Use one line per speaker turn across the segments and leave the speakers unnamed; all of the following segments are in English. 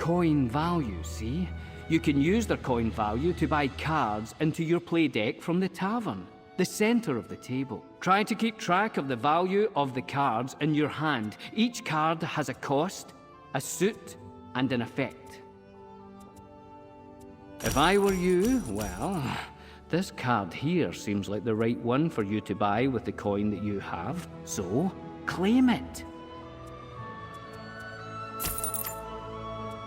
coin value, see? You can use their coin value to buy cards into your play deck from the tavern, the center of the table. Try to keep track of the value of the cards in your hand. Each card has a cost, a suit, and an effect. If I were you, well, this card here seems like the right one for you to buy with the coin that you have, so claim it.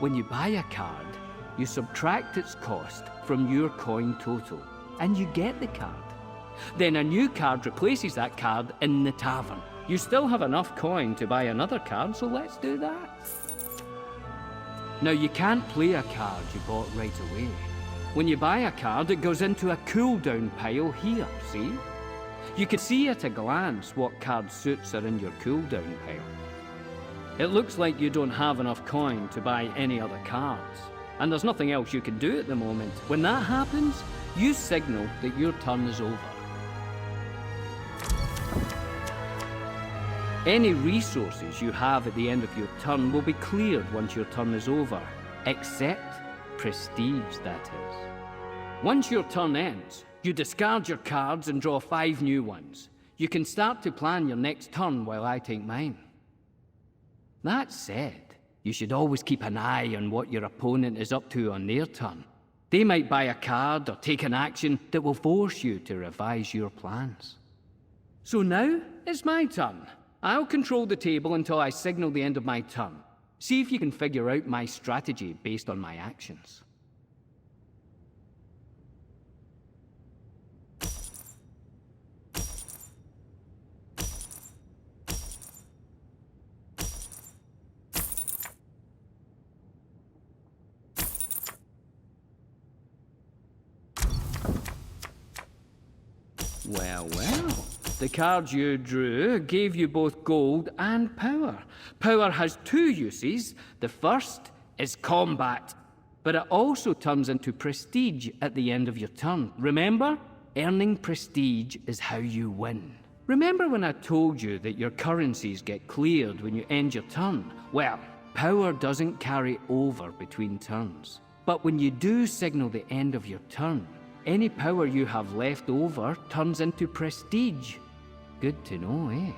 When you buy a card, you subtract its cost from your coin total, and you get the card. Then a new card replaces that card in the tavern. You still have enough coin to buy another card, so let's do that. Now, you can't play a card you bought right away. When you buy a card, it goes into a cooldown pile here, see? You can see at a glance what card suits are in your cooldown pile. It looks like you don't have enough coin to buy any other cards, and there's nothing else you can do at the moment. When that happens, you signal that your turn is over. Any resources you have at the end of your turn will be cleared once your turn is over, except prestige, that is. Once your turn ends, you discard your cards and draw 5 new ones. You can start to plan your next turn while I take mine. That said, you should always keep an eye on what your opponent is up to on their turn. They might buy a card or take an action that will force you to revise your plans. So now, it's my turn. I'll control the table until I signal the end of my turn. See if you can figure out my strategy based on my actions. Well. The cards you drew gave you both gold and power. Power has 2 uses. The first is combat, but it also turns into prestige at the end of your turn. Remember? Earning prestige is how you win. Remember when I told you that your currencies get cleared when you end your turn? Well, power doesn't carry over between turns. But when you do signal the end of your turn, any power you have left over turns into prestige. Good to know, eh?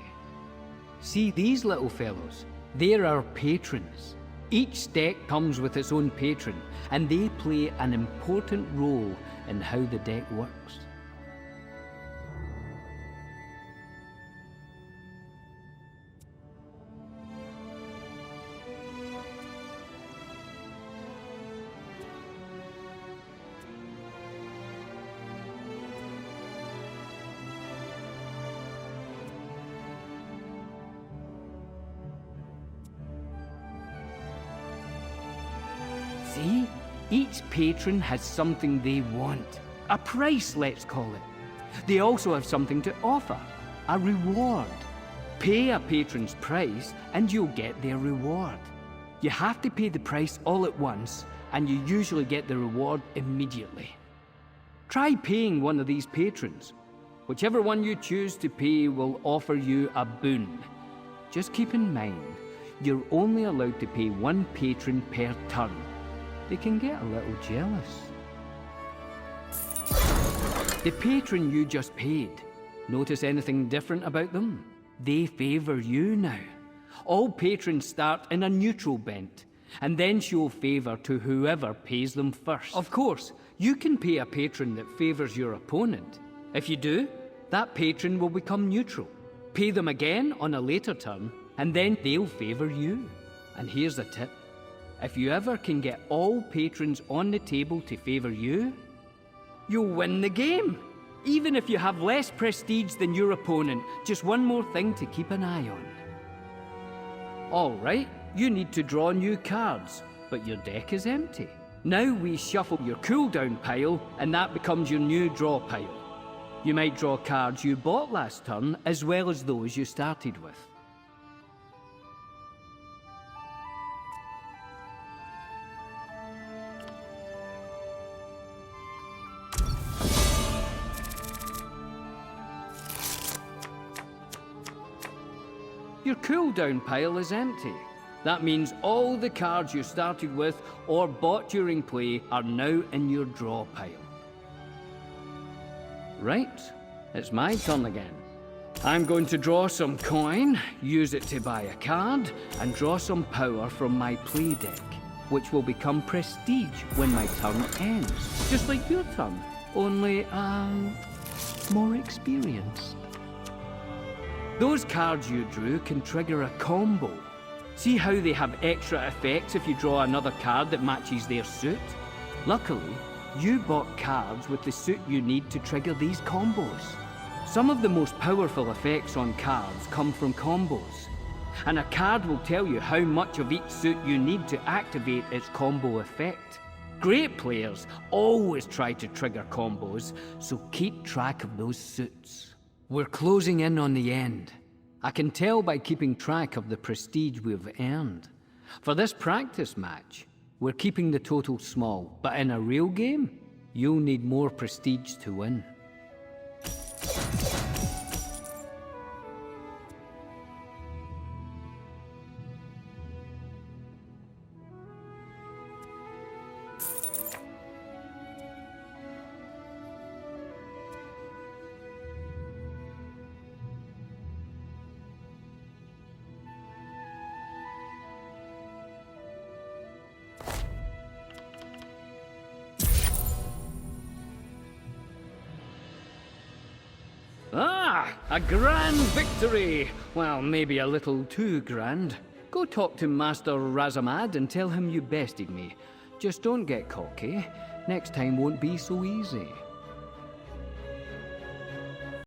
See these little fellows? They're our patrons. Each deck comes with its own patron, and they play an important role in how the deck works. See? Each patron has something they want. A price, let's call it. They also have something to offer. A reward. Pay a patron's price and you'll get their reward. You have to pay the price all at once, and you usually get the reward immediately. Try paying one of these patrons. Whichever one you choose to pay will offer you a boon. Just keep in mind, you're only allowed to pay 1 patron per turn. They can get a little jealous. The patron you just paid, notice anything different about them? They favor you now. All patrons start in a neutral bent, and then show favor to whoever pays them first. Of course, you can pay a patron that favors your opponent. If you do, that patron will become neutral. Pay them again on a later turn, and then they'll favor you. And here's a tip. If you ever can get all patrons on the table to favor you, you'll win the game. Even if you have less prestige than your opponent, just one more thing to keep an eye on. All right, you need to draw new cards, but your deck is empty. Now we shuffle your cooldown pile, and that becomes your new draw pile. You might draw cards you bought last turn, as well as those you started with. Your cooldown pile is empty. That means all the cards you started with or bought during play are now in your draw pile. Right, it's my turn again. I'm going to draw some coin, use it to buy a card, and draw some power from my play deck, which will become prestige when my turn ends. Just like your turn, only, more experienced. Those cards you drew can trigger a combo. See how they have extra effects if you draw another card that matches their suit? Luckily, you bought cards with the suit you need to trigger these combos. Some of the most powerful effects on cards come from combos, and a card will tell you how much of each suit you need to activate its combo effect. Great players always try to trigger combos, so keep track of those suits. We're closing in on the end. I can tell by keeping track of the prestige we've earned. For this practice match, we're keeping the total small, but in a real game, you'll need more prestige to win. Ah, a grand victory! Well, maybe a little too grand. Go talk to Master Razamad and tell him you bested me. Just don't get cocky. Next time won't be so easy.